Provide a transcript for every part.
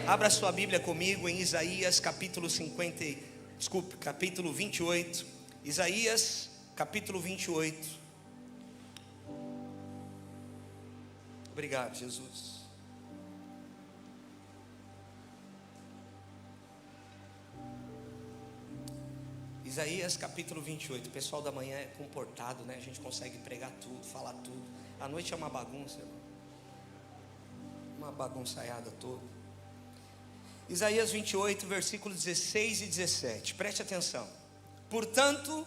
Abra sua Bíblia comigo em Isaías capítulo 28. Isaías capítulo 28. Obrigado, Jesus. Isaías capítulo 28. O pessoal da manhã é comportado, né? A gente consegue pregar tudo, falar tudo. A noite é uma bagunça, irmão. Uma bagunçaiada toda. Isaías 28, versículos 16 e 17. Preste atenção. Portanto,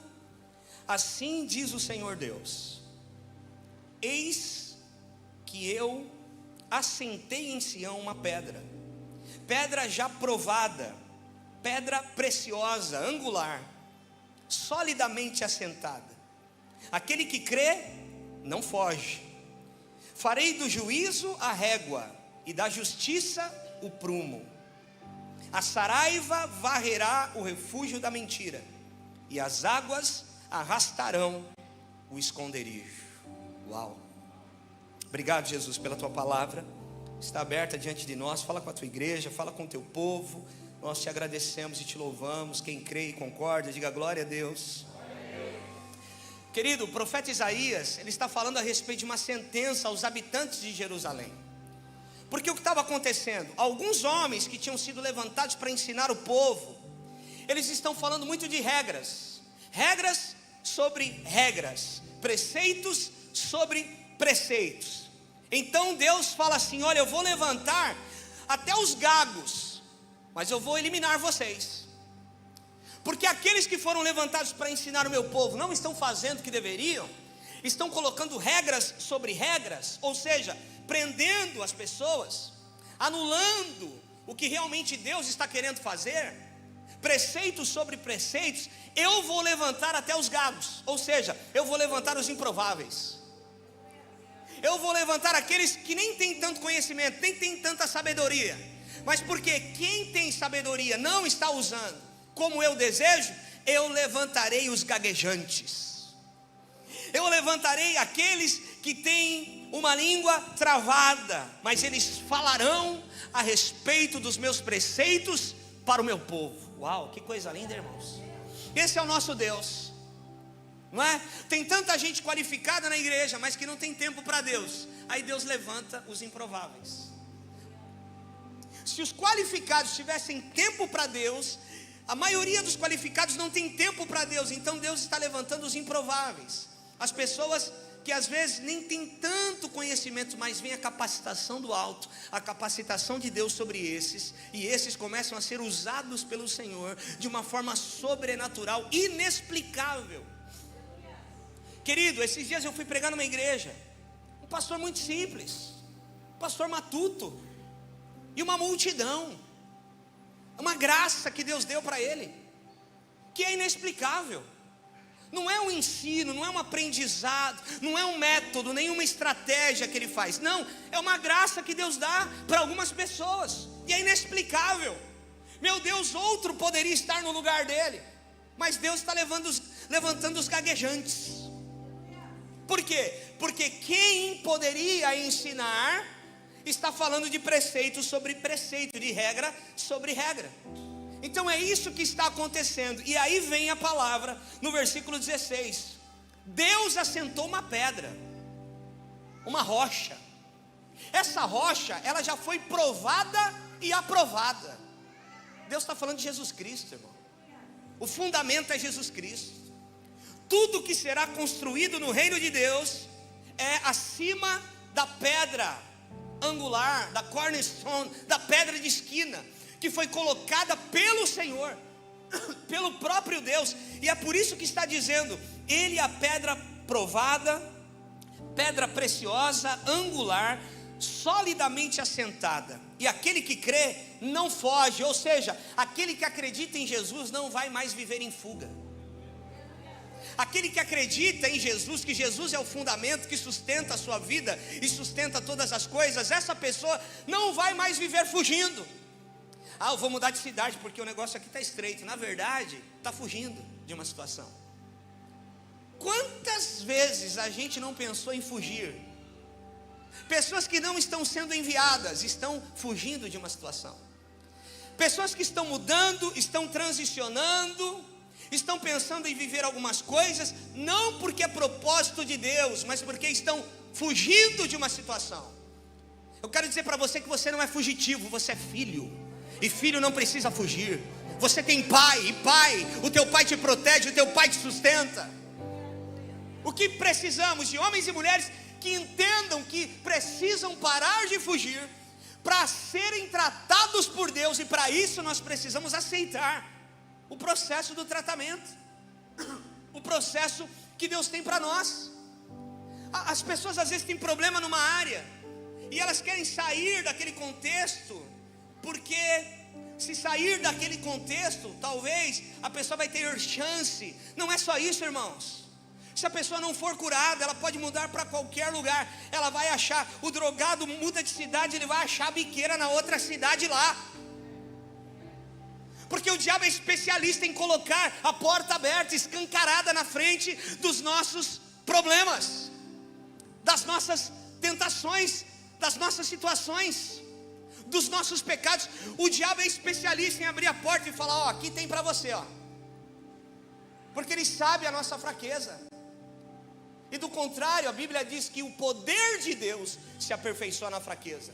assim diz o Senhor Deus: eis que eu assentei em Sião uma pedra, pedra já provada, pedra preciosa, angular, solidamente assentada. Aquele que crê não foge. Farei do juízo a régua e da justiça o prumo. A saraiva varrerá o refúgio da mentira, e as águas arrastarão o esconderijo. Uau! Obrigado, Jesus, pela tua palavra. Está aberta diante de nós. Fala com a tua igreja, fala com o teu povo. Nós te agradecemos e te louvamos. Quem crê e concorda, diga glória a Deus. Querido, o profeta Isaías, ele está falando a respeito de uma sentença aos habitantes de Jerusalém. Porque o que estava acontecendo? Alguns homens que tinham sido levantados para ensinar o povo, eles estão falando muito de regras. Regras sobre regras. Preceitos sobre preceitos. Então Deus fala assim: olha, eu vou levantar até os gagos, mas eu vou eliminar vocês. Porque aqueles que foram levantados para ensinar o meu povo não estão fazendo o que deveriam. Estão colocando regras sobre regras, ou seja, prendendo as pessoas, anulando o que realmente Deus está querendo fazer. Preceitos sobre preceitos. Eu vou levantar até os gagos, ou seja, eu vou levantar os improváveis. Eu vou levantar aqueles que nem têm tanto conhecimento, nem têm tanta sabedoria, mas porque quem tem sabedoria não está usando como eu desejo, eu levantarei os gaguejantes. Eu levantarei aqueles que têm uma língua travada, mas eles falarão a respeito dos meus preceitos para o meu povo. Uau, que coisa linda, irmãos. Esse é o nosso Deus, não é? Tem tanta gente qualificada na igreja, mas que não tem tempo para Deus. Aí Deus levanta os improváveis. Se os qualificados tivessem tempo para Deus, a maioria dos qualificados não tem tempo para Deus. Então Deus está levantando os improváveis. As pessoas que às vezes nem têm tanto conhecimento, mas vem a capacitação do alto, a capacitação de Deus sobre esses, e esses começam a ser usados pelo Senhor de uma forma sobrenatural, inexplicável. Querido, esses dias eu fui pregar numa igreja, um pastor muito simples, pastor matuto, e uma multidão, uma graça que Deus deu para ele, que é inexplicável. Não é um ensino, não é um aprendizado, não é um método, nenhuma estratégia que ele faz. Não, é uma graça que Deus dá para algumas pessoas, e é inexplicável. Meu Deus, outro poderia estar no lugar dele, mas Deus está levantando os gaguejantes. Por quê? Porque quem poderia ensinar está falando de preceito sobre preceito, de regra sobre regra. Então é isso que está acontecendo. E aí vem a palavra no versículo 16. Deus assentou uma pedra, uma rocha. Essa rocha, ela já foi provada e aprovada. Deus está falando de Jesus Cristo, irmão. O fundamento é Jesus Cristo. Tudo que será construído no reino de Deus é acima da pedra angular, da cornerstone, da pedra de esquina, que foi colocada pelo Senhor, pelo próprio Deus. E é por isso que está dizendo: ele é a pedra provada, pedra preciosa, angular, solidamente assentada. E aquele que crê não foge, ou seja, aquele que acredita em Jesus não vai mais viver em fuga. Aquele que acredita em Jesus, que Jesus é o fundamento que sustenta a sua vida e sustenta todas as coisas, essa pessoa não vai mais viver fugindo. Ah, eu vou mudar de cidade porque o negócio aqui está estreito. Na verdade, está fugindo de uma situação. Quantas vezes a gente não pensou em fugir? Pessoas que não estão sendo enviadas estão fugindo de uma situação. Pessoas que estão mudando, estão transicionando, estão pensando em viver algumas coisas, não porque é propósito de Deus, mas porque estão fugindo de uma situação. Eu quero dizer para você que você não é fugitivo, você é filho. E filho não precisa fugir. Você tem pai, e pai, o teu pai te protege, o teu pai te sustenta. O que precisamos de homens e mulheres que entendam que precisam parar de fugir para serem tratados por Deus, e para isso nós precisamos aceitar o processo do tratamento, o processo que Deus tem para nós. As pessoas às vezes têm problema numa área e elas querem sair daquele contexto, porque se sair daquele contexto, talvez a pessoa vai ter chance. Não é só isso, irmãos. Se a pessoa não for curada, ela pode mudar para qualquer lugar. Ela vai achar, o drogado muda de cidade, ele vai achar a biqueira na outra cidade lá. Porque o diabo é especialista em colocar a porta aberta, escancarada na frente dos nossos problemas, das nossas tentações, das nossas situações, dos nossos pecados. O diabo é especialista em abrir a porta e falar: ó, aqui tem para você, ó. Porque ele sabe a nossa fraqueza. E do contrário, a Bíblia diz que o poder de Deus se aperfeiçoa na fraqueza.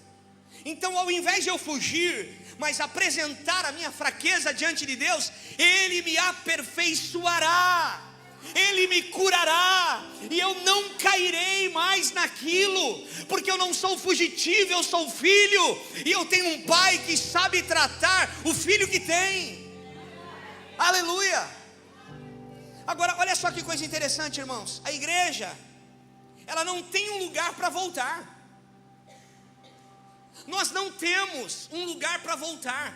Então, ao invés de eu fugir, mas apresentar a minha fraqueza diante de Deus, Ele me aperfeiçoará, Ele me curará, e eu não cairei mais naquilo, porque eu não sou fugitivo, eu sou filho, e eu tenho um pai que sabe tratar o filho que tem. Aleluia! Agora, olha só que coisa interessante, irmãos. A igreja, ela não tem um lugar para voltar. Nós não temos um lugar para voltar.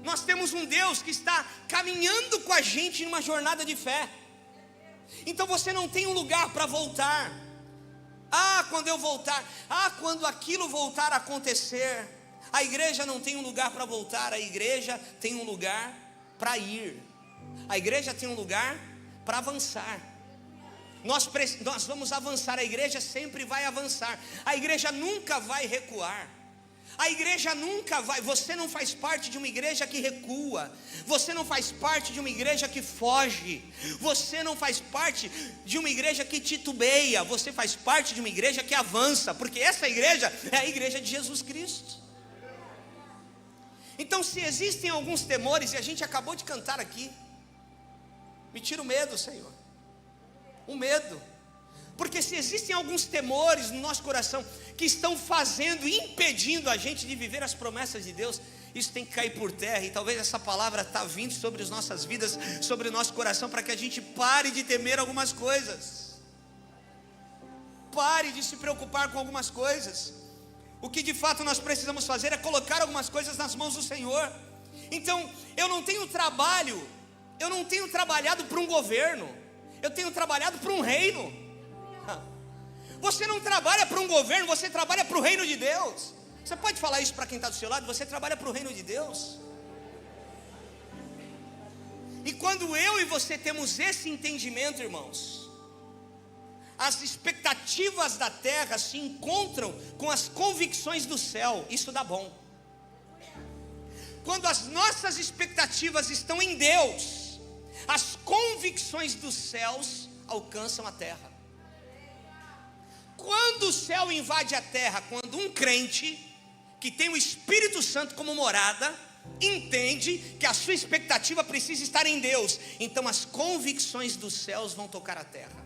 Nós temos um Deus que está caminhando com a gente em uma jornada de fé. Então você não tem um lugar para voltar. Ah, quando eu voltar. Ah, quando aquilo voltar a acontecer. A igreja não tem um lugar para voltar. A igreja tem um lugar para ir. A igreja tem um lugar para avançar. Nós vamos avançar. A igreja sempre vai avançar. A igreja nunca vai recuar. A igreja nunca vai. Você não faz parte de uma igreja que recua. Você não faz parte de uma igreja que foge. Você não faz parte de uma igreja que titubeia. Você faz parte de uma igreja que avança, porque essa igreja é a igreja de Jesus Cristo. Então, se existem alguns temores, e a gente acabou de cantar aqui, me tira o medo, Senhor. O medo. Porque se existem alguns temores no nosso coração que estão fazendo, impedindo a gente de viver as promessas de Deus, isso tem que cair por terra. E talvez essa palavra está vindo sobre as nossas vidas, sobre o nosso coração, para que a gente pare de temer algumas coisas. Pare de se preocupar com algumas coisas. O que de fato nós precisamos fazer é colocar algumas coisas nas mãos do Senhor. Então, eu não tenho trabalhado para um governo, eu tenho trabalhado para um reino. Você não trabalha para um governo, você trabalha para o reino de Deus. Você pode falar isso para quem está do seu lado? Você trabalha para o reino de Deus. E quando eu e você temos esse entendimento, irmãos, as expectativas da terra se encontram com as convicções do céu. Isso dá bom. Quando as nossas expectativas estão em Deus, as convicções dos céus alcançam a terra. Quando o céu invade a terra, quando um crente que tem o Espírito Santo como morada entende que a sua expectativa precisa estar em Deus, então as convicções dos céus vão tocar a terra.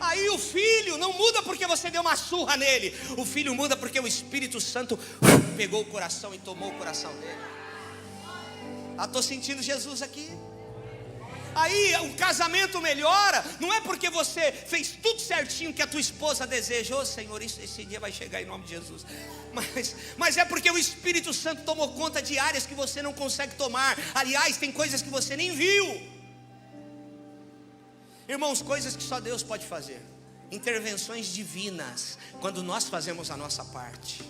Aí o filho não muda porque você deu uma surra nele. O filho muda porque o Espírito Santo pegou o coração e tomou o coração dele. Estou sentindo Jesus aqui. Aí o casamento melhora, não é porque você fez tudo certinho que a tua esposa deseja. Ô Senhor, esse dia vai chegar em nome de Jesus. Mas é porque o Espírito Santo tomou conta de áreas que você não consegue tomar. Aliás, tem coisas que você nem viu. Irmãos, coisas que só Deus pode fazer. Intervenções divinas, quando nós fazemos a nossa parte.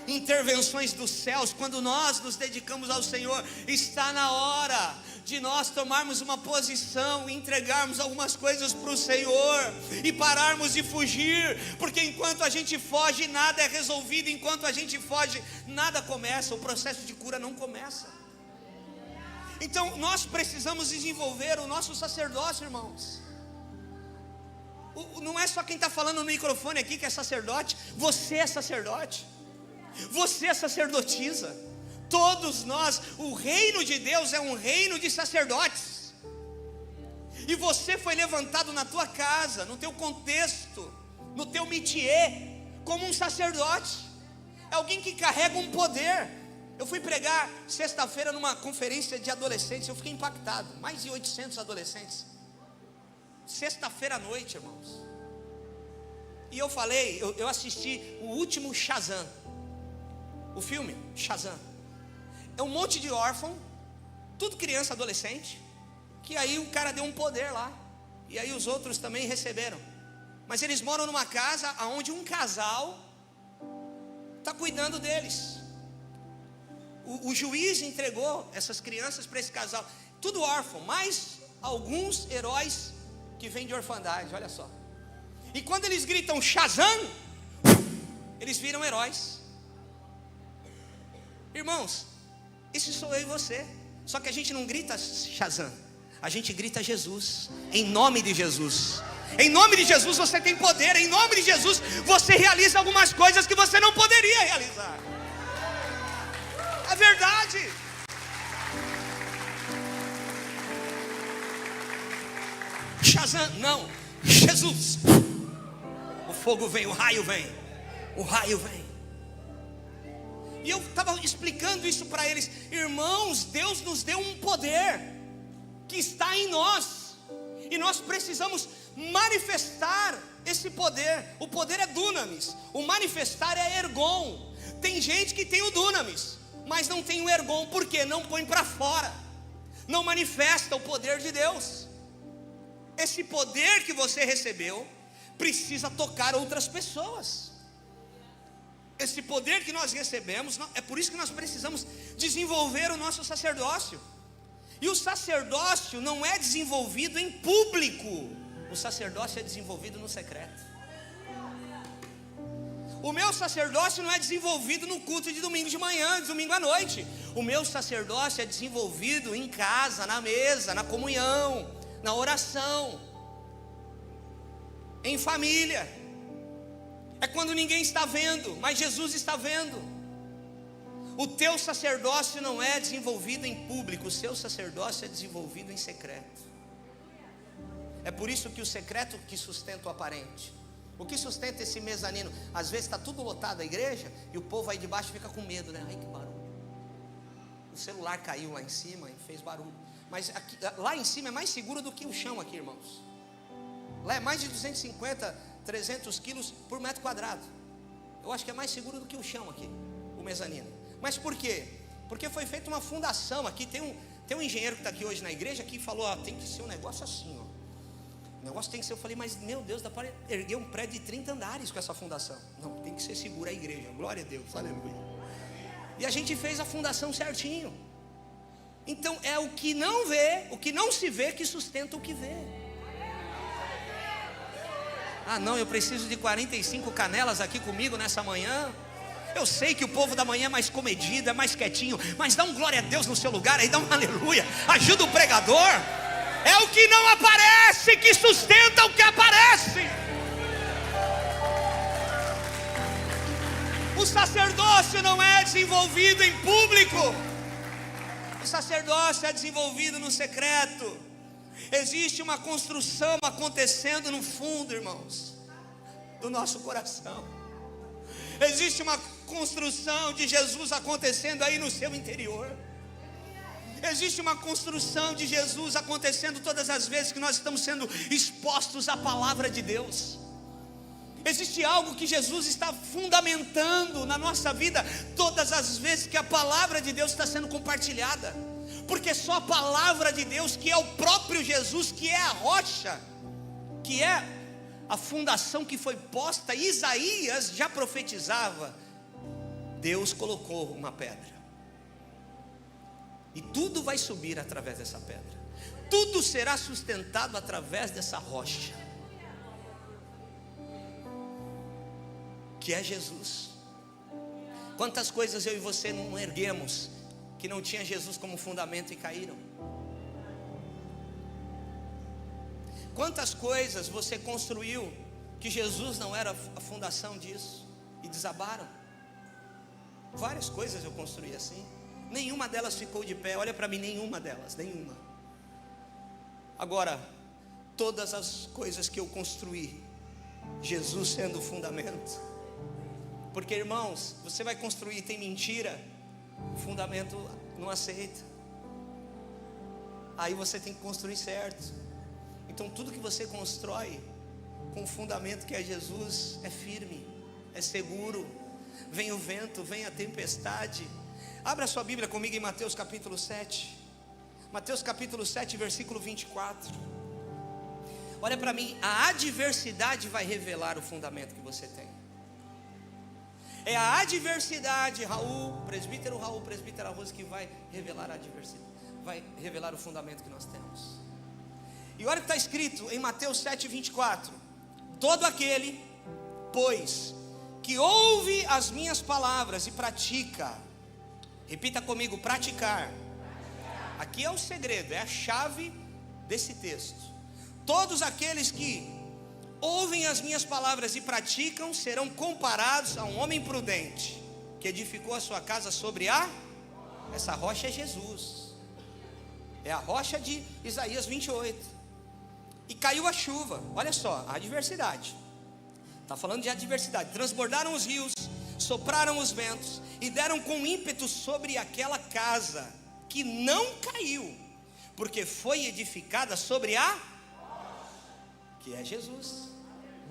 intervenções dos céus, quando nós nos dedicamos ao Senhor, está na hora de nós tomarmos uma posição, entregarmos algumas coisas para o Senhor e pararmos de fugir, porque enquanto a gente foge, nada é resolvido. Enquanto a gente foge, nada começa, o processo de cura não começa. Então nós precisamos desenvolver o nosso sacerdócio, irmãos. Não é só quem está falando no microfone aqui que é sacerdote. Você é sacerdote, você é sacerdotisa. Todos nós, o reino de Deus é um reino de sacerdotes. E você foi levantado na tua casa, no teu contexto, no teu métier, como um sacerdote. É alguém que carrega um poder. Eu fui pregar sexta-feira numa conferência de adolescentes. Eu fiquei impactado, mais de 800 adolescentes. Sexta-feira à noite, irmãos. E eu falei, eu assisti o último Shazam. O filme Shazam. É um monte de órfão, tudo criança, adolescente, que aí o cara deu um poder lá, e aí os outros também receberam. Mas eles moram numa casa onde um casal está cuidando deles. O juiz entregou essas crianças para esse casal, tudo órfão, mais alguns heróis que vêm de orfandade, olha só. E quando eles gritam Shazam, eles viram heróis. Irmãos, esse sou eu e você. Só que a gente não grita Shazam, a gente grita Jesus. Em nome de Jesus. Em nome de Jesus você tem poder. Em nome de Jesus você realiza algumas coisas que você não poderia realizar. É verdade. Shazam, não, Jesus. O fogo vem, o raio vem. O raio vem. E eu estava explicando isso para eles. Irmãos, Deus nos deu um poder que está em nós, e nós precisamos manifestar esse poder. O poder é dunamis, o manifestar é ergon. Tem gente que tem o dunamis, mas não tem o ergon. Por quê? Não põe para fora, não manifesta o poder de Deus. Esse poder que você recebeu precisa tocar outras pessoas. Esse poder que nós recebemos, é por isso que nós precisamos desenvolver o nosso sacerdócio. E o sacerdócio não é desenvolvido em público, o sacerdócio é desenvolvido no secreto. O meu sacerdócio não é desenvolvido no culto de domingo de manhã, de domingo à noite. O meu sacerdócio é desenvolvido em casa, na mesa, na comunhão, na oração, em família. É quando ninguém está vendo, mas Jesus está vendo. O teu sacerdócio não é desenvolvido em público, o seu sacerdócio é desenvolvido em secreto. É por isso que o secreto que sustenta o aparente. O que sustenta esse mezanino? Às vezes está tudo lotado a igreja e o povo aí de baixo fica com medo, né? Ai, que barulho. O celular caiu lá em cima e fez barulho. Mas aqui, lá em cima é mais seguro do que o chão aqui, irmãos. Lá é mais de 250, 300 quilos por metro quadrado. Eu acho que é mais seguro do que o chão aqui, o mezanino. Mas por quê? Porque foi feita uma fundação aqui. Tem um engenheiro que está aqui hoje na igreja que falou, tem que ser um negócio assim, ó. O negócio tem que ser, eu falei, mas meu Deus, dá para erguer um prédio de 30 andares com essa fundação. Não, tem que ser segura a igreja, glória a Deus, aleluia. E a gente fez a fundação certinho. Então é o que não vê, o que não se vê que sustenta o que vê. Ah não, eu preciso de 45 canelas aqui comigo nessa manhã. Eu sei que o povo da manhã é mais comedido, é mais quietinho, mas dá um glória a Deus no seu lugar, aí dá um aleluia, ajuda o pregador. É o que não aparece que sustenta o que aparece. O sacerdócio não é desenvolvido em público, o sacerdócio é desenvolvido no secreto. Existe uma construção acontecendo no fundo, irmãos, do nosso coração. Existe uma construção de Jesus acontecendo aí no seu interior. Existe uma construção de Jesus acontecendo todas as vezes que nós estamos sendo expostos à palavra de Deus. Existe algo que Jesus está fundamentando na nossa vida todas as vezes que a palavra de Deus está sendo compartilhada. Porque só a palavra de Deus, que é o próprio Jesus, que é a rocha, que é a fundação que foi posta. Isaías já profetizava Deus colocou uma pedra. E tudo vai subir através dessa pedra. Tudo será sustentado através dessa rocha, que é Jesus. Quantas coisas eu e você não erguemos, que não tinha Jesus como fundamento e caíram? Quantas coisas você construiu, que Jesus não era a fundação disso, e desabaram? Várias coisas eu construí assim. Nenhuma delas ficou de pé. Olha para mim, nenhuma delas, nenhuma. Agora, todas as coisas que eu construí, Jesus sendo o fundamento. Porque, irmãos, você vai construir, tem mentira, o fundamento não aceita. Aí você tem que construir certo. Então tudo que você constrói com o fundamento que é Jesus é firme, é seguro. Vem o vento, vem a tempestade. Abra sua Bíblia comigo em Mateus capítulo 7. Mateus capítulo 7, versículo 24. Olha para mim, a adversidade vai revelar o fundamento que você tem. É a adversidade, presbítera Rose, que vai revelar a adversidade, vai revelar o fundamento que nós temos. E olha o que está escrito em Mateus 7, 24. Todo aquele, pois, que ouve as minhas palavras e pratica, repita comigo, praticar. Aqui é o segredo, é a chave desse texto. Todos aqueles que ouvem as minhas palavras e praticam serão comparados a um homem prudente que edificou a sua casa sobre essa rocha é Jesus. É a rocha de Isaías 28. E caiu a chuva. Olha só, a adversidade. Está falando de adversidade. Transbordaram os rios, sopraram os ventos e deram com ímpeto sobre aquela casa, que não caiu, porque foi edificada sobre que é Jesus,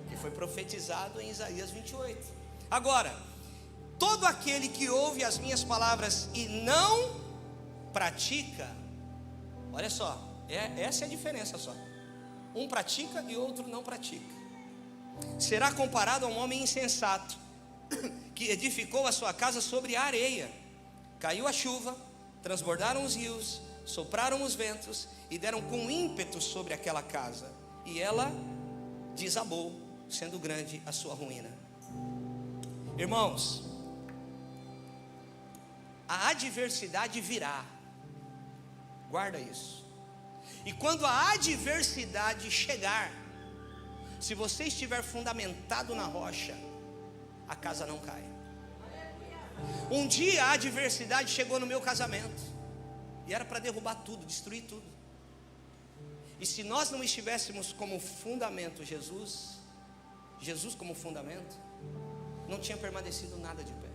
que foi profetizado em Isaías 28. Agora, todo aquele que ouve as minhas palavras e não pratica, olha só, essa é a diferença só. Um pratica e outro não pratica. Será comparado a um homem insensato, que edificou a sua casa sobre a areia. Caiu a chuva, transbordaram os rios, sopraram os ventos e deram com ímpeto sobre aquela casa, e ela desabou, sendo grande a sua ruína. Irmãos, a adversidade virá, guarda isso. E quando a adversidade chegar, se você estiver fundamentado na rocha, a casa não cai. Um dia a adversidade chegou no meu casamento, e era para derrubar tudo, destruir tudo. E se nós não estivéssemos como fundamento Jesus como fundamento, não tinha permanecido nada de pé.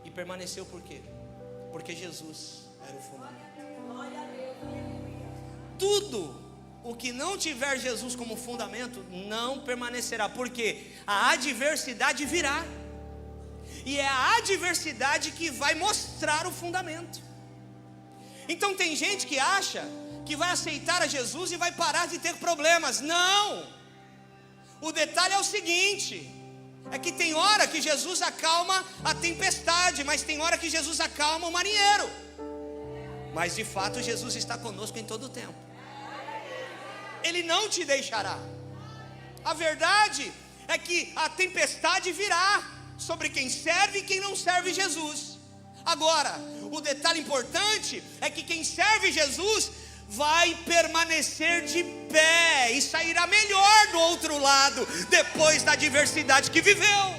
E permaneceu por quê? Porque Jesus era o fundamento. Tudo o que não tiver Jesus como fundamento não permanecerá, porque a adversidade virá, e é a adversidade que vai mostrar o fundamento. Então tem gente que acha que vai aceitar a Jesus e vai parar de ter problemas. Não! O detalhe é o seguinte: é que tem hora que Jesus acalma a tempestade, mas tem hora que Jesus acalma o marinheiro. Mas de fato Jesus está conosco em todo o tempo. Ele não te deixará. A verdade é que a tempestade virá sobre quem serve e quem não serve Jesus. Agora, o detalhe importante é que quem serve Jesus vai permanecer de pé e sairá melhor do outro lado, depois da adversidade que viveu.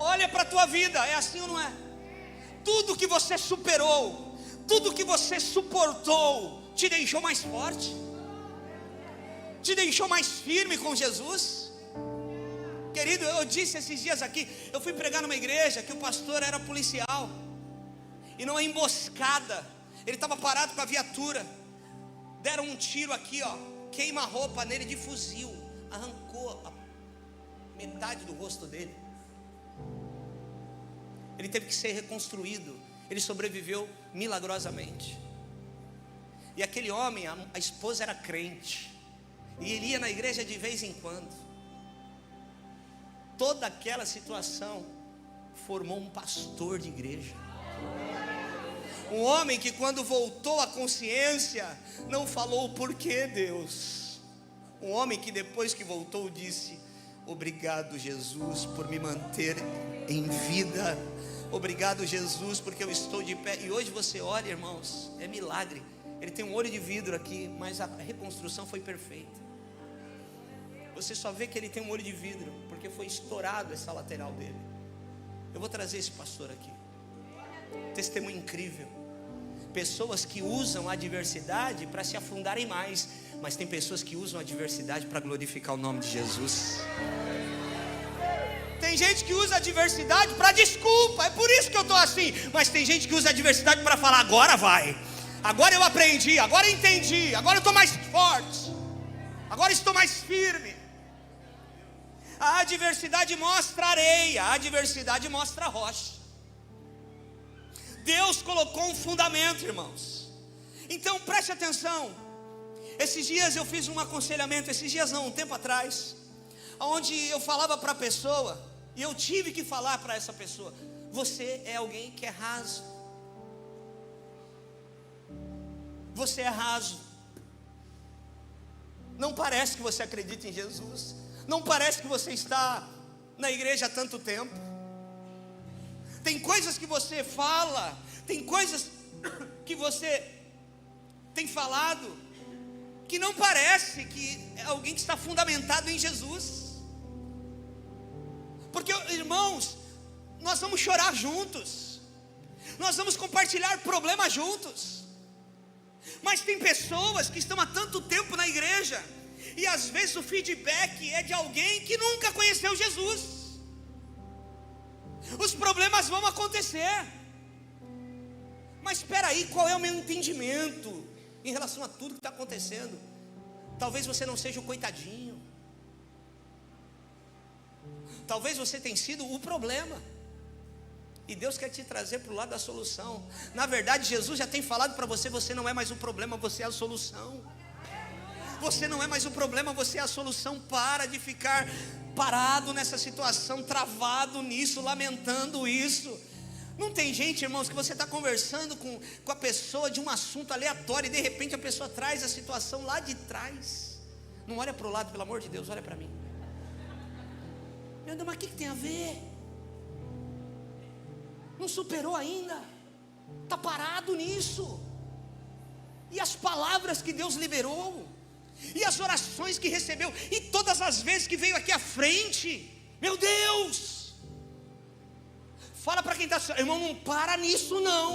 Olha para a tua vida, é assim ou não é? Tudo que você superou, tudo que você suportou, te deixou mais forte, te deixou mais firme com Jesus. Querido, eu disse esses dias aqui, eu fui pregar numa igreja que o pastor era policial, e numa emboscada, ele estava parado com a viatura, deram um tiro aqui, queima-roupa nele de fuzil, arrancou a metade do rosto dele. Ele teve que ser reconstruído, ele sobreviveu milagrosamente. E aquele homem, a esposa era crente, e ele ia na igreja de vez em quando. toda aquela situação formou um pastor de igreja. Um homem que, quando voltou à consciência, não falou o porquê, Deus. Um homem que, depois que voltou, disse: obrigado, Jesus, por me manter em vida. Obrigado, Jesus, porque eu estou de pé. E hoje você olha, irmãos, é milagre. Ele tem um olho de vidro aqui, mas a reconstrução foi perfeita. Você só vê que ele tem um olho de vidro porque foi estourado essa lateral dele. Eu vou trazer esse pastor aqui. Testemunho incrível. Pessoas que usam a adversidade para se afundarem mais, mas tem pessoas que usam a adversidade para glorificar o nome de Jesus. Tem gente que usa a adversidade para desculpa, é por isso que eu estou assim. Mas tem gente que usa a adversidade para falar: agora vai, agora eu aprendi, agora eu entendi, agora eu estou mais forte, agora estou mais firme. A adversidade mostra areia, a adversidade mostra rocha. Deus colocou um fundamento, irmãos. Então preste atenção. Esses dias eu fiz um aconselhamento, um tempo atrás, onde eu falava para a pessoa, e eu tive que falar para essa pessoa: você é alguém que é raso. Você é raso. Não parece que você acredita em Jesus. Não parece que você está na igreja há tanto tempo. Tem coisas que você fala, tem coisas que você tem falado, que não parece que é alguém que está fundamentado em Jesus. Porque, irmãos, nós vamos chorar juntos, nós vamos compartilhar problemas juntos. Mas tem pessoas que estão há tanto tempo na igreja, e às vezes o feedback é de alguém que nunca conheceu Jesus. Os problemas vão acontecer, mas espera aí, qual é o meu entendimento em relação a tudo que está acontecendo? Talvez você não seja o coitadinho, talvez você tenha sido o problema, e Deus quer te trazer para o lado da solução. Na verdade, Jesus já tem falado para você: você não é mais o problema, você é a solução. Você não é mais o problema, você é a solução. Para de ficar parado nessa situação, travado nisso, lamentando isso. Não tem gente, irmãos, que você está conversando com a pessoa de um assunto aleatório, e de repente a pessoa traz a situação lá de trás. Não olha para o lado, pelo amor de Deus, olha para mim. Meu Deus, mas o que tem a ver? Não superou ainda, está parado nisso. E as palavras que Deus liberou, e as orações que recebeu, e todas as vezes que veio aqui à frente, meu Deus, fala para quem está: irmão, não para nisso não.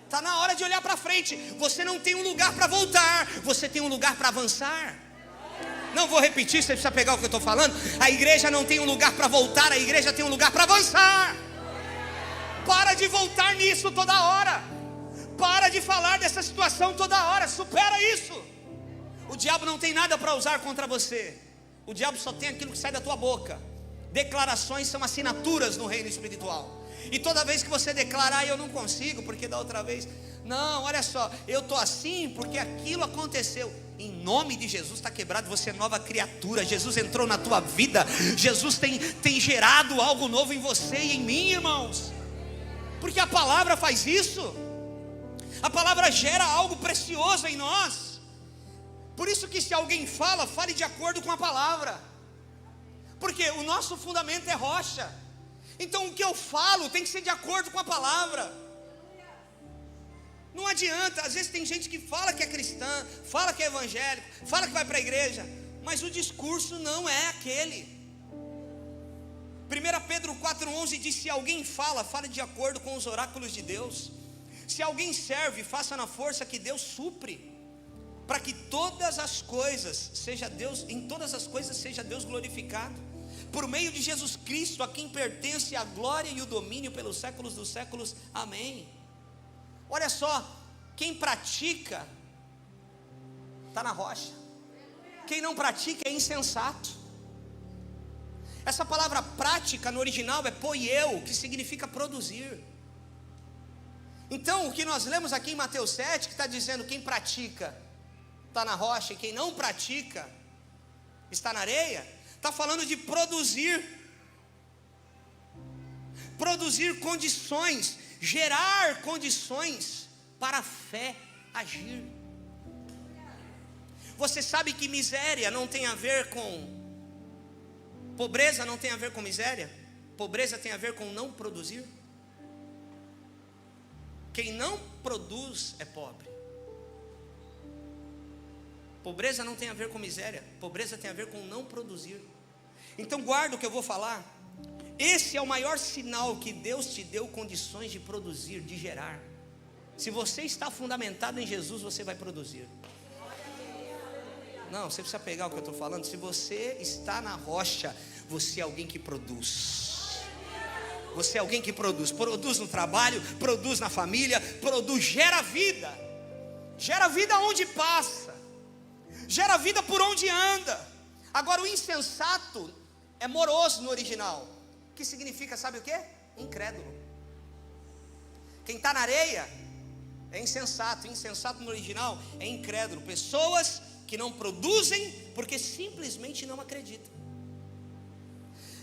Está na hora de olhar para frente. Você não tem um lugar para voltar, você tem um lugar para avançar. Não vou repetir, você precisa pegar o que eu estou falando. A igreja não tem um lugar para voltar, a igreja tem um lugar para avançar. Para de voltar nisso toda hora. Para de falar dessa situação toda hora. Supera isso. O diabo não tem nada para usar contra você. O diabo só tem aquilo que sai da tua boca. Declarações são assinaturas no reino espiritual. E toda vez que você declarar: eu não consigo, porque da outra vez, não, olha só, eu estou assim porque aquilo aconteceu. Em nome de Jesus está quebrado, você é nova criatura. Jesus entrou na tua vida. Jesus tem gerado algo novo em você e em mim, irmãos. Porque a palavra faz isso. A palavra gera algo precioso em nós. Por isso que se alguém fala, fale de acordo com a palavra. Porque o nosso fundamento é rocha. Então o que eu falo tem que ser de acordo com a palavra. Não adianta, às vezes tem gente que fala que é cristã, fala que é evangélico, fala que vai para a igreja, mas o discurso não é aquele. 1 Pedro 4,11 diz: se alguém fala, fale de acordo com os oráculos de Deus. Se alguém serve, faça na força que Deus supre, para que todas as coisas seja Deus, em todas as coisas seja Deus glorificado, por meio de Jesus Cristo, a quem pertence a glória e o domínio pelos séculos dos séculos. Amém. Olha só, quem pratica está na rocha. Quem não pratica é insensato. Essa palavra prática no original é poieu, que significa produzir. Então o que nós lemos aqui em Mateus 7, que está dizendo: quem pratica está na rocha, e quem não pratica está na areia, Está falando de produzir condições, gerar condições para a fé agir. Você sabe que miséria não tem a ver com pobreza, não tem a ver com miséria. Pobreza tem a ver com não produzir. Quem não produz é pobre. Pobreza não tem a ver com miséria. Pobreza tem a ver com não produzir. Então guarda o que eu vou falar. Esse é o maior sinal que Deus te deu condições de produzir, de gerar. Se você está fundamentado em Jesus, você vai produzir. Não, você precisa pegar o que eu estou falando. Se você está na rocha, você é alguém que produz. Você é alguém que produz. Produz no trabalho, produz na família, produz, gera vida. Gera vida onde passa. Gera vida por onde anda. Agora o insensato é moroso no original. Que significa, sabe o que? Incrédulo. Quem está na areia é insensato. Insensato no original é incrédulo. Pessoas que não produzem porque simplesmente não acreditam.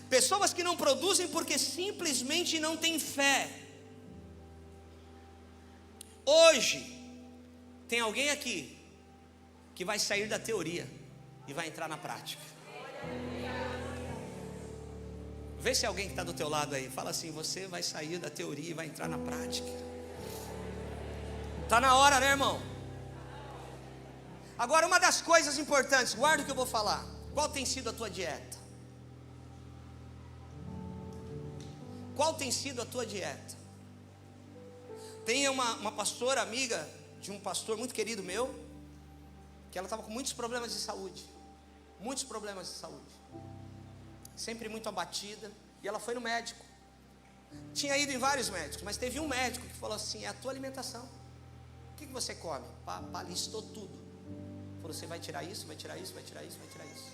Pessoas que não produzem porque simplesmente não têm fé. Hoje tem alguém aqui que vai sair da teoria e vai entrar na prática. Vê se alguém que está do teu lado aí, fala assim: você vai sair da teoria e vai entrar na prática. Está na hora, né, irmão? Agora, uma das coisas importantes, guarda o que eu vou falar. Qual tem sido a tua dieta? Qual tem sido a tua dieta? Tem uma pastora amiga de um pastor muito querido meu, que ela estava com muitos problemas de saúde. Muitos problemas de saúde. Sempre muito abatida. E ela foi no médico. Tinha ido em vários médicos, mas teve um médico que falou assim: é a tua alimentação. O que você come? Listou tudo. Falou: você vai tirar isso, vai tirar isso, vai tirar isso, vai tirar isso.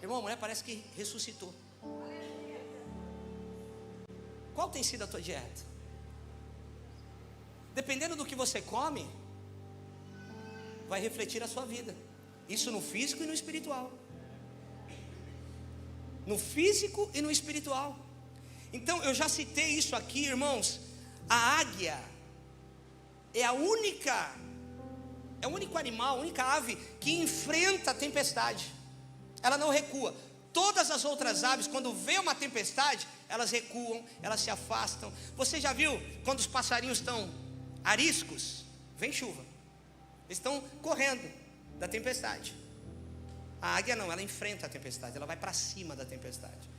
Irmão, a mulher parece que ressuscitou. Qual tem sido a tua dieta? Dependendo do que você come, vai refletir a sua vida. Isso no físico e no espiritual. No físico e no espiritual. Então eu já citei isso aqui, irmãos. A águia é o único animal, a única ave que enfrenta a tempestade. Ela não recua. Todas as outras aves, quando vê uma tempestade, elas recuam, elas se afastam. Você já viu quando os passarinhos estão ariscos? Vem chuva. Eles estão correndo da tempestade. A águia não, ela enfrenta a tempestade, ela vai para cima da tempestade.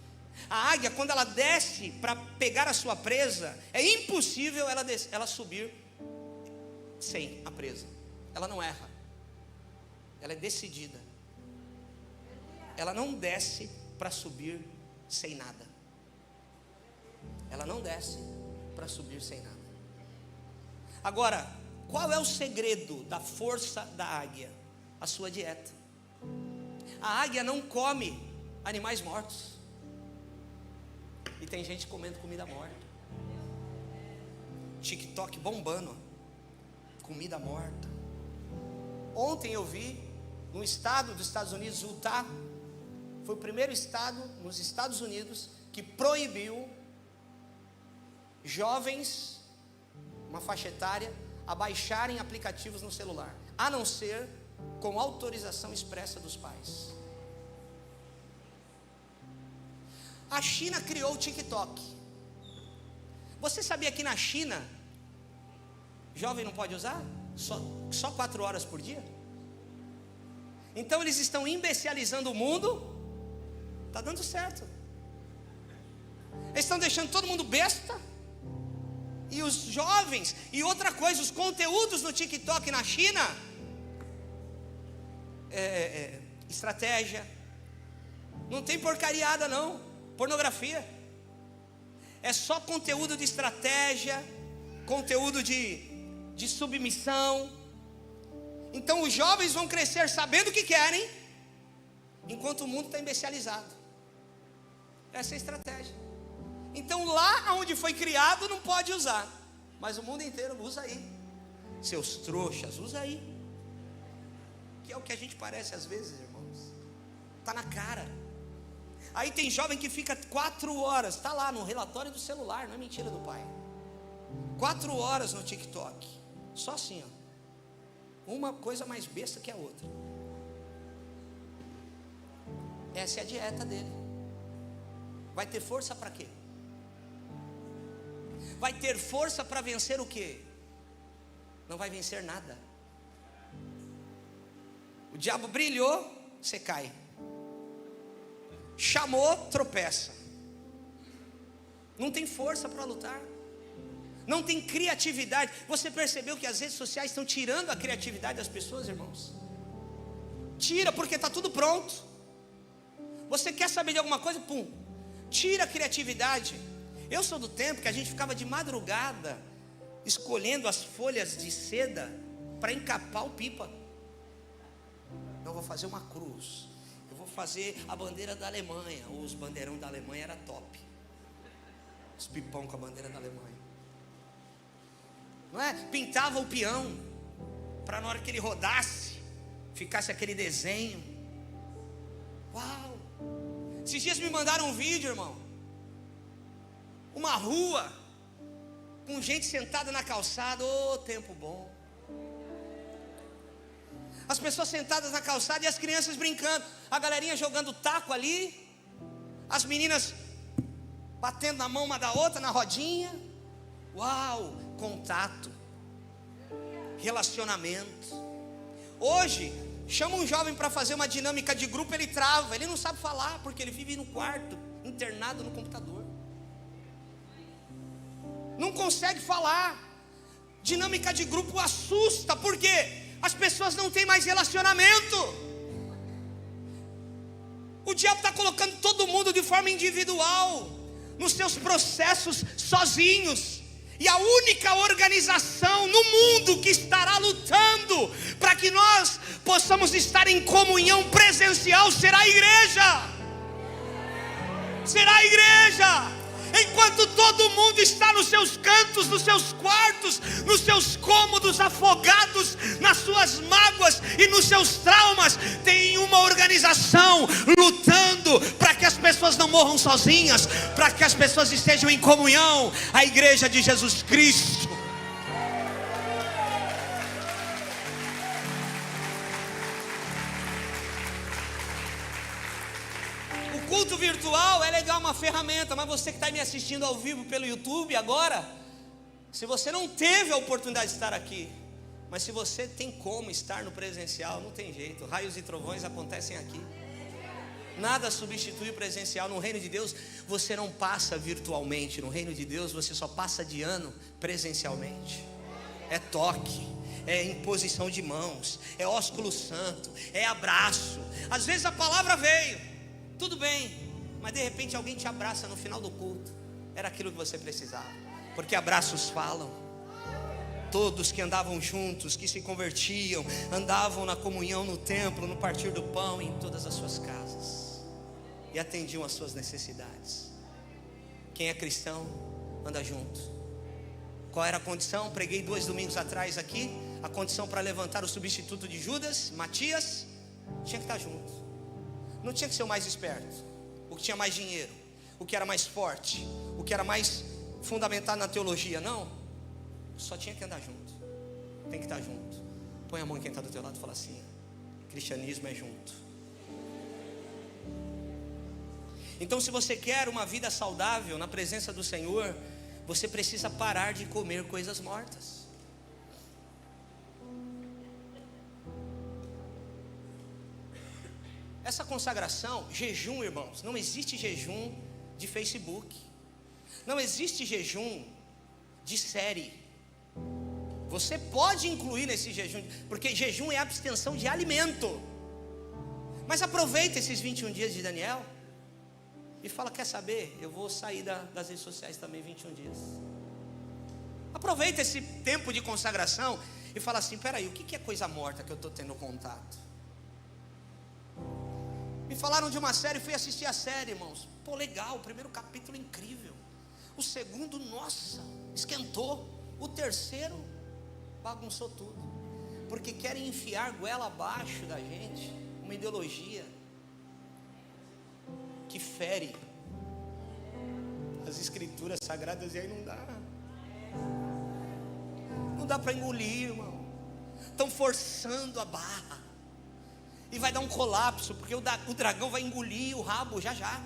A águia, quando ela desce para pegar a sua presa, é impossível ela subir sem a presa. Ela não erra. Ela é decidida. Ela não desce para subir sem nada. Ela não desce para subir sem nada. Agora, qual é o segredo da força da águia? A sua dieta. A águia não come animais mortos. E tem gente comendo comida morta. TikTok bombando. Comida morta. Ontem eu vi no estado dos Estados Unidos, Utah, foi o primeiro estado nos Estados Unidos que proibiu jovens, uma faixa etária, a baixarem aplicativos no celular, a não ser com autorização expressa dos pais. A China criou o TikTok. Você sabia que na China jovem não pode usar? Só 4 horas por dia? Então eles estão imbecilizando o mundo. Está dando certo. Eles estão deixando todo mundo besta. E os jovens, e outra coisa, os conteúdos no TikTok na China, estratégia, não tem porcariada não, pornografia, é só conteúdo de estratégia, conteúdo de submissão. Então os jovens vão crescer sabendo o que querem, enquanto o mundo está imbecilizado. Essa é a estratégia. Então lá onde foi criado não pode usar, mas o mundo inteiro usa aí. Seus trouxas, usa aí. Que é o que a gente parece às vezes, irmãos. Está na cara. Aí tem jovem que fica 4 horas, está lá no relatório do celular, não é mentira do pai. 4 horas no TikTok, só assim, ó. Uma coisa mais besta que a outra. Essa é a dieta dele. Vai ter força para quê? Vai ter força para vencer o quê? Não vai vencer nada. O diabo brilhou, você cai. Chamou, tropeça. Não tem força para lutar. Não tem criatividade. Você percebeu que as redes sociais estão tirando a criatividade das pessoas, irmãos? Tira, porque está tudo pronto. Você quer saber de alguma coisa? Pum, tira a criatividade. Eu sou do tempo que a gente ficava de madrugada escolhendo as folhas de seda para encapar o pipa. Eu vou fazer uma cruz, eu vou fazer a bandeira da Alemanha. Os bandeirão da Alemanha era top. Os pipão com a bandeira da Alemanha, não é? Pintava o peão para na hora que ele rodasse ficasse aquele desenho. Uau! Esses dias me mandaram um vídeo, irmão. Uma rua com gente sentada na calçada. Ô, tempo bom. As pessoas sentadas na calçada e as crianças brincando. A galerinha jogando taco ali. As meninas batendo na mão uma da outra na rodinha. Uau, contato, relacionamento. Hoje, chama um jovem para fazer uma dinâmica de grupo, ele trava, ele não sabe falar, porque ele vive no quarto, internado no computador. Não consegue falar. Dinâmica de grupo assusta, porque as pessoas não têm mais relacionamento. O diabo está colocando todo mundo de forma individual, nos seus processos sozinhos. E a única organização no mundo que estará lutando para que nós possamos estar em comunhão presencial será a igreja. Será a igreja. Enquanto todo mundo está nos seus cantos, nos seus quartos, nos seus cômodos, afogados nas suas mágoas e nos seus traumas, tem uma organização lutando para que as pessoas não morram sozinhas, para que as pessoas estejam em comunhão. A igreja de Jesus Cristo. O culto virtual é legal, uma ferramenta, mas você que está me assistindo ao vivo pelo YouTube agora, se você não teve a oportunidade de estar aqui, mas se você tem como estar no presencial, não tem jeito, raios e trovões acontecem aqui. Nada substitui o presencial. No reino de Deus você não passa virtualmente, no reino de Deus você só passa de ano presencialmente. É toque, é imposição de mãos, é ósculo santo, é abraço. Às vezes a palavra veio, tudo bem, mas de repente alguém te abraça no final do culto. Era aquilo que você precisava, porque abraços falam. Todos que andavam juntos, que se convertiam, andavam na comunhão no templo, no partir do pão, em todas as suas casas, e atendiam as suas necessidades. Quem é cristão anda junto. Qual era a condição? Preguei 2 domingos atrás aqui. A condição para levantar o substituto de Judas, Matias, tinha que estar junto. Não tinha que ser o mais esperto, o que tinha mais dinheiro, o que era mais forte, o que era mais fundamentado na teologia. Não, só tinha que andar junto. Tem que estar junto. Põe a mão em quem está do teu lado e fala assim: cristianismo é junto. Então, se você quer uma vida saudável na presença do Senhor, você precisa parar de comer coisas mortas. Essa consagração, jejum, irmãos, não existe jejum de Facebook, não existe jejum de série. Você pode incluir nesse jejum, porque jejum é abstenção de alimento. Mas aproveita esses 21 dias de Daniel e fala: quer saber, eu vou sair das redes sociais também 21 dias. Aproveita esse tempo de consagração e fala assim: peraí, o que é coisa morta que eu estou tendo contato? Me falaram de uma série, fui assistir a série, irmãos. Pô, legal, o primeiro capítulo incrível. O segundo, nossa, esquentou. O terceiro, bagunçou tudo. Porque querem enfiar goela abaixo da gente uma ideologia. que fere as escrituras sagradas, e aí não dá. Não dá para engolir, irmão. Estão forçando a barra. E vai dar um colapso, porque o dragão vai engolir o rabo já já.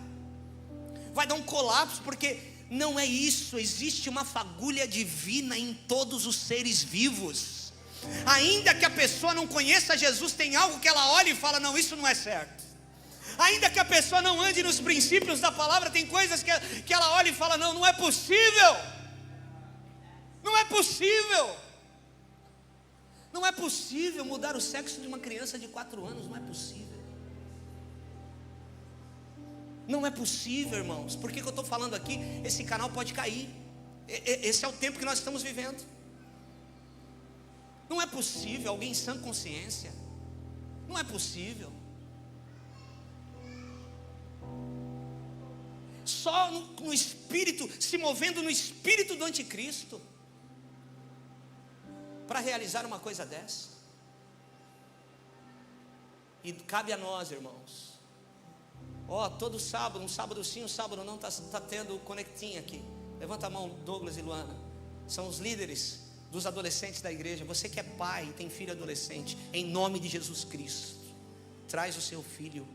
Vai dar um colapso, porque não é isso. Existe uma fagulha divina em todos os seres vivos. Ainda que a pessoa não conheça Jesus, tem algo que ela olha e fala: não, isso não é certo. Ainda que a pessoa não ande nos princípios da palavra, tem coisas que ela olha e fala: não, não é possível. Não é possível. Não é possível mudar o sexo de uma criança de 4 anos. Não é possível. Não é possível, irmãos. Por que eu estou falando aqui? Esse canal pode cair. Esse é o tempo que nós estamos vivendo. Não é possível alguém em sã consciência. Não é possível. Só no espírito, se movendo no espírito do anticristo, para realizar uma coisa dessa. E cabe a nós, irmãos. Todo sábado, um sábado sim, um sábado não, está tendo conectinho aqui. Levanta a mão, Douglas e Luana. São os líderes dos adolescentes da igreja. Você que é pai e tem filho adolescente, em nome de Jesus Cristo, traz o seu filho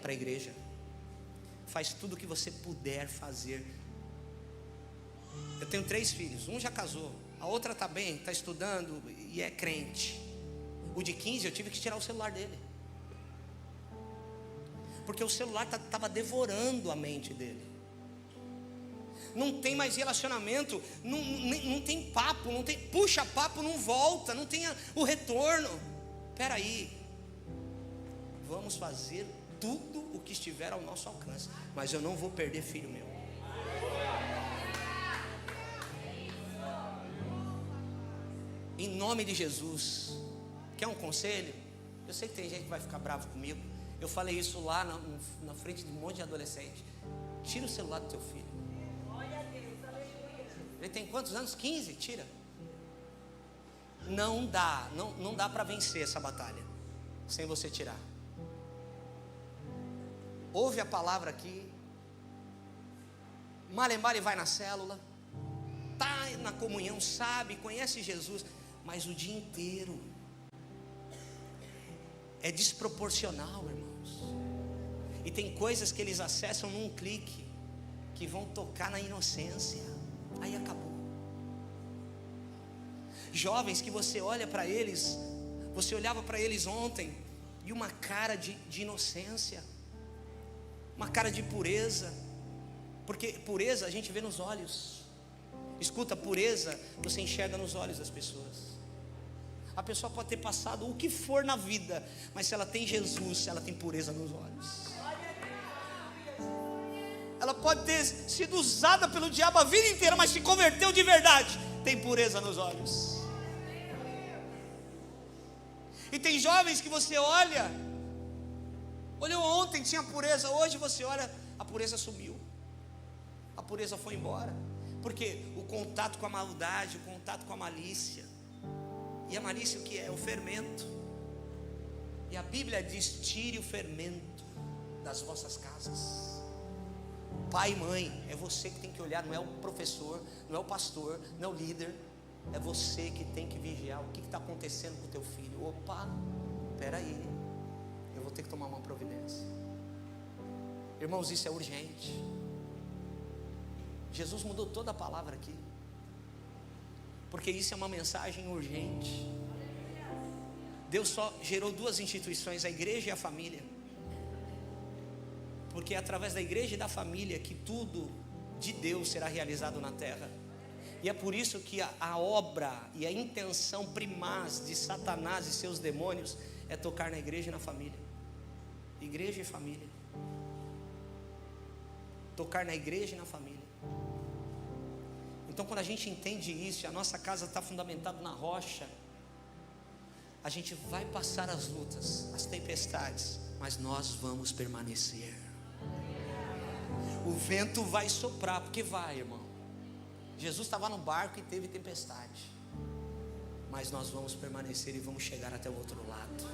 para a igreja. Faz tudo o que você puder fazer. Eu tenho 3 filhos, um já casou, a outra está bem, está estudando e é crente. O de 15 eu tive que tirar o celular dele, porque o celular estava devorando a mente dele. Não tem mais relacionamento, não tem papo, não tem, puxa papo, não volta, não tem o retorno. Espera aí, vamos fazer tudo o que estiver ao nosso alcance, mas eu não vou perder filho meu. Em nome de Jesus. Quer um conselho? Eu sei que tem gente que vai ficar bravo comigo. Eu falei isso lá na frente de um monte de adolescente. Tira o celular do teu filho. Ele tem quantos anos? 15? Tira. Não dá para vencer essa batalha sem você tirar. Ouve a palavra aqui. Malembale vai na célula, está na comunhão, sabe, conhece Jesus, mas o dia inteiro é desproporcional, irmãos. E tem coisas que eles acessam num clique, que vão tocar na inocência. Aí acabou. Jovens que você olha para eles, você olhava para eles ontem, e uma cara de inocência, uma cara de pureza, porque pureza a gente vê nos olhos. Escuta, pureza você enxerga nos olhos das pessoas. A pessoa pode ter passado o que for na vida, mas se ela tem Jesus, ela tem pureza nos olhos. Ela pode ter sido usada pelo diabo a vida inteira, mas se converteu de verdade, tem pureza nos olhos. E tem jovens que você olha, olhou ontem, tinha pureza, hoje você olha, a pureza sumiu, a pureza foi embora, porque o contato com a maldade, o contato com a malícia, e a malícia o que é? O fermento. E a Bíblia diz: tire o fermento das vossas casas. Pai e mãe, é você que tem que olhar, não é o professor, não é o pastor, não é o líder, é você que tem que vigiar o que está acontecendo com o teu filho. Opa, peraí, eu vou ter que tomar uma providência. Irmãos, isso é urgente. Jesus mudou toda a palavra aqui, porque isso é uma mensagem urgente. Deus só gerou 2 instituições, a igreja e a família, porque é através da igreja e da família que tudo de Deus será realizado na terra. E é por isso que a obra e a intenção primaz de Satanás e seus demônios é tocar na igreja e na família. Igreja e família. Tocar na igreja e na família. Então, quando a gente entende isso, a nossa casa está fundamentada na rocha, a gente vai passar as lutas, as tempestades, mas nós vamos permanecer. O vento vai soprar, porque vai, irmão. Jesus estava no barco e teve tempestade, mas nós vamos permanecer e vamos chegar até o outro lado.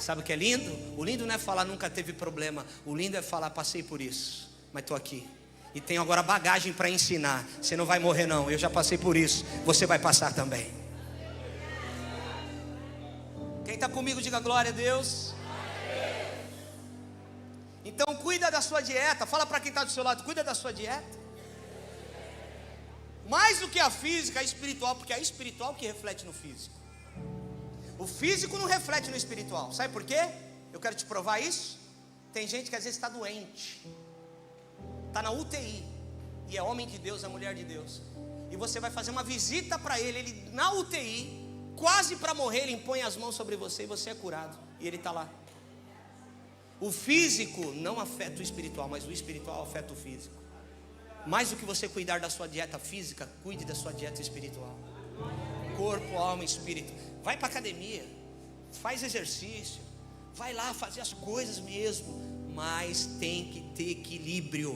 Sabe o que é lindo? O lindo não é falar nunca teve problema. O lindo é falar passei por isso, mas estou aqui. E tenho agora bagagem para ensinar. Você não vai morrer não, eu já passei por isso. Você vai passar também. Quem está comigo diga glória a Deus. Então cuida da sua dieta. Fala para quem está do seu lado, cuida da sua dieta. Mais do que a física, a espiritual. Porque é a espiritual que reflete no físico. O físico não reflete no espiritual. Sabe por quê? Eu quero te provar isso. Tem gente que às vezes está doente, está na UTI, e é homem de Deus, é mulher de Deus. E você vai fazer uma visita para ele, ele na UTI, quase para morrer, ele impõe as mãos sobre você e você é curado. E ele está lá. O físico não afeta o espiritual, mas o espiritual afeta o físico. Mais do que você cuidar da sua dieta física, cuide da sua dieta espiritual. Corpo, alma e espírito. Vai para academia, faz exercício, vai lá fazer as coisas mesmo, mas tem que ter equilíbrio.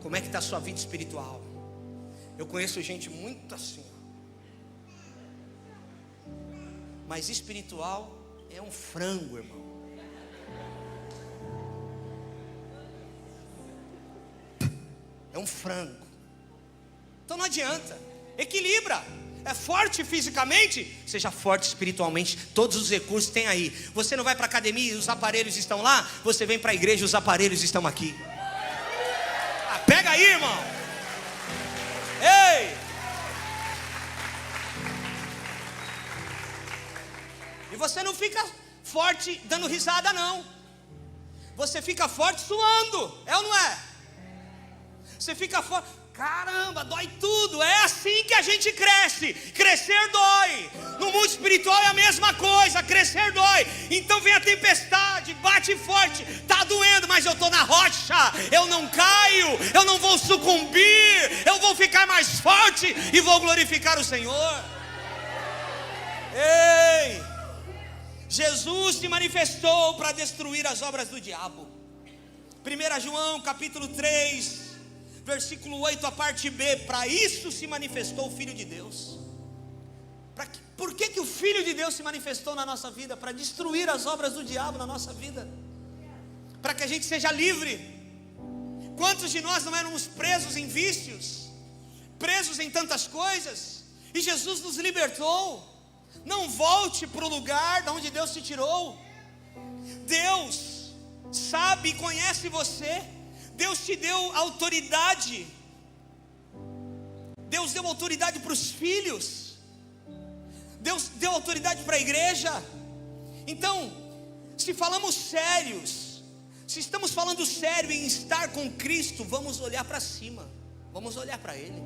Como é que está a sua vida espiritual? Eu conheço gente muito assim, mas espiritual é um frango, irmão. É um frango. Então não adianta, equilibra. É forte fisicamente, seja forte espiritualmente. Todos os recursos tem aí. Você não vai para a academia e os aparelhos estão lá. Você vem para a igreja e os aparelhos estão aqui. Pega aí, irmão. Ei! E você não fica forte dando risada não. Você fica forte suando. É ou não é? Você fica forte. Caramba, dói tudo. É assim que a gente cresce. Crescer dói. No mundo espiritual é a mesma coisa. Crescer dói. Então vem a tempestade, bate forte. Tá doendo, mas eu estou na rocha. Eu não caio, eu não vou sucumbir. Eu vou ficar mais forte e vou glorificar o Senhor. Ei! Jesus se manifestou para destruir as obras do diabo. 1 João capítulo 3 versículo 8, a parte B. Para isso se manifestou o Filho de Deus. Por que o Filho de Deus se manifestou na nossa vida? Para destruir as obras do diabo na nossa vida, para que a gente seja livre. Quantos de nós não éramos presos em vícios, presos em tantas coisas, e Jesus nos libertou. Não volte para o lugar de onde Deus te tirou. Deus sabe e conhece você. Deus te deu autoridade. Deus deu autoridade para os filhos. Deus deu autoridade para a igreja. Então, se falamos sérios, se estamos falando sério em estar com Cristo, vamos olhar para cima. Vamos olhar para Ele.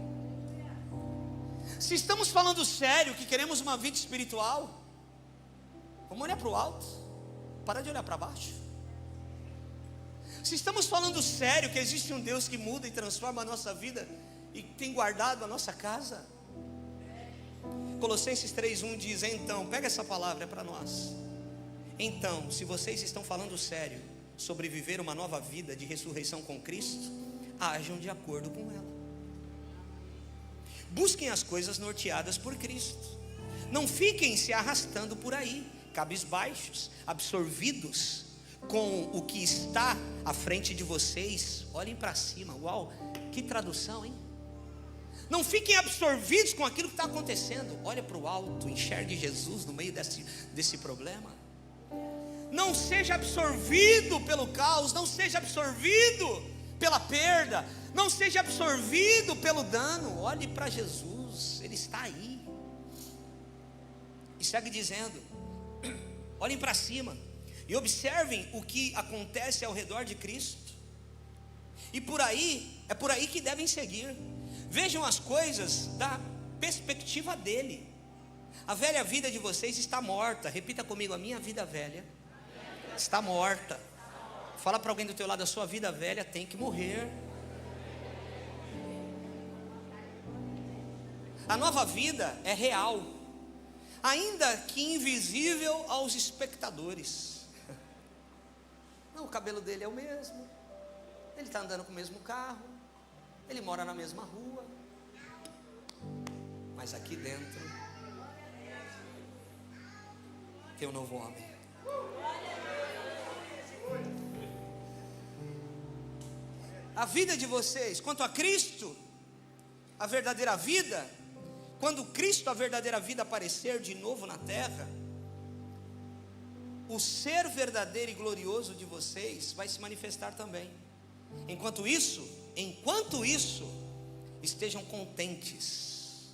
Se estamos falando sério que queremos uma vida espiritual, vamos olhar para o alto. Para de olhar para baixo. Se estamos falando sério que existe um Deus que muda e transforma a nossa vida e tem guardado a nossa casa, Colossenses 3:1 diz: então, pega essa palavra para nós. Então, se vocês estão falando sério sobre viver uma nova vida de ressurreição com Cristo, ajam de acordo com ela. Busquem as coisas norteadas por Cristo. Não fiquem se arrastando por aí, cabisbaixos, absorvidos com o que está à frente de vocês. Olhem para cima. Uau, que tradução, hein? Não fiquem absorvidos com aquilo que está acontecendo. Olha para o alto, enxergue Jesus no meio desse problema. Não seja absorvido pelo caos, não seja absorvido pela perda, não seja absorvido pelo dano. Olhe para Jesus, Ele está aí. E segue dizendo: olhem para cima e observem o que acontece ao redor de Cristo. E é por aí que devem seguir. Vejam as coisas da perspectiva dele. A velha vida de vocês está morta. Repita comigo: a minha vida velha está morta. Fala para alguém do teu lado: a sua vida velha tem que morrer. A nova vida é real, ainda que invisível aos espectadores. Não, o cabelo dele é o mesmo, ele está andando com o mesmo carro, ele mora na mesma rua, mas aqui dentro tem um novo homem. A vida de vocês, quanto a Cristo, a verdadeira vida, quando Cristo, a verdadeira vida, aparecer de novo na terra, o ser verdadeiro e glorioso de vocês vai se manifestar também. Enquanto isso, estejam contentes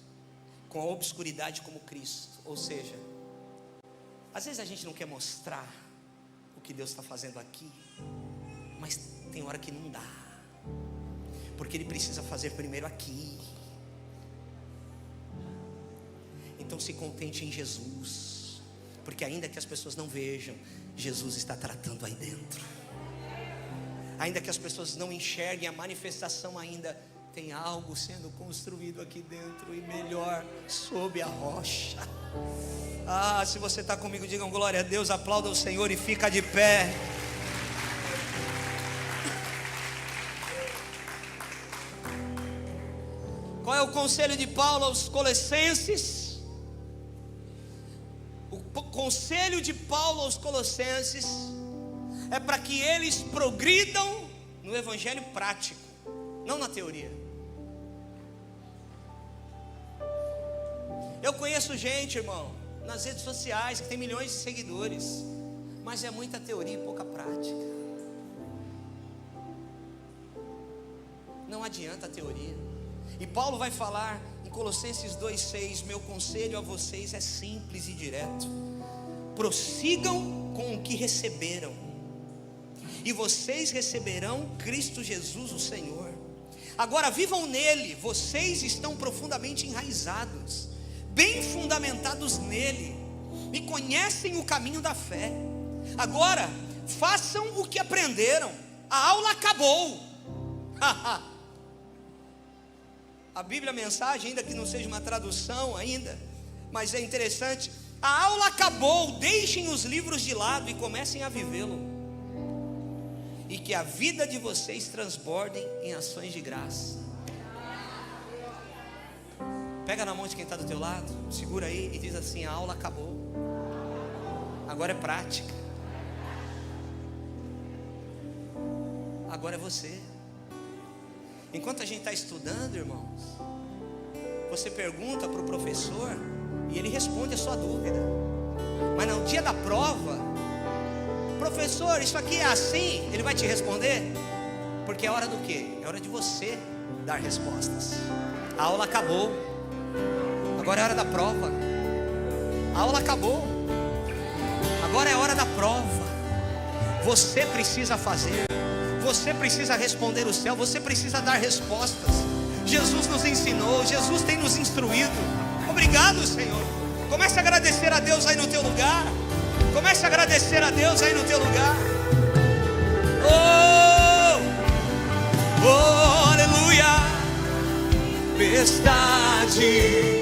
com a obscuridade como Cristo. Ou seja, às vezes a gente não quer mostrar o que Deus está fazendo aqui, mas tem hora que não dá, porque Ele precisa fazer primeiro aqui. Então se contente em Jesus, porque ainda que as pessoas não vejam, Jesus está tratando aí dentro. Ainda que as pessoas não enxerguem a manifestação, ainda tem algo sendo construído aqui dentro, e melhor, sob a rocha. Ah, se você está comigo, digam glória a Deus, aplauda o Senhor e fica de pé. Qual é o conselho de Paulo aos Colossenses? O conselho de Paulo aos Colossenses é para que eles progridam no evangelho prático, não na teoria. Eu conheço gente, irmão, nas redes sociais que tem milhões de seguidores, mas é muita teoria e pouca prática. Não adianta a teoria. E Paulo vai falar em Colossenses 2,6: meu conselho a vocês é simples e direto: prossigam com o que receberam, e vocês receberão Cristo Jesus o Senhor. Agora vivam nele. Vocês estão profundamente enraizados, bem fundamentados nele, e conhecem o caminho da fé. Agora façam o que aprenderam. A aula acabou. A Bíblia, a mensagem, ainda que não seja uma tradução ainda, mas é interessante. A aula acabou. Deixem os livros de lado e comecem a vivê-lo, e que a vida de vocês transbordem em ações de graça. Pega na mão de quem está do teu lado, segura aí e diz assim: a aula acabou, agora é prática, agora é você. Enquanto a gente está estudando, irmãos, você pergunta para o professor e ele responde a sua dúvida. Mas no dia da prova, professor, isso aqui é assim, ele vai te responder, porque é hora do quê? É hora de você dar respostas. A aula acabou, agora é hora da prova. A aula acabou, agora é hora da prova. Você precisa fazer, você precisa responder o céu, você precisa dar respostas. Jesus nos ensinou, Jesus tem nos instruído. Obrigado, Senhor. Comece a agradecer a Deus aí no teu lugar. Comece a agradecer a Deus aí no teu lugar. Oh, oh, aleluia. Tempestade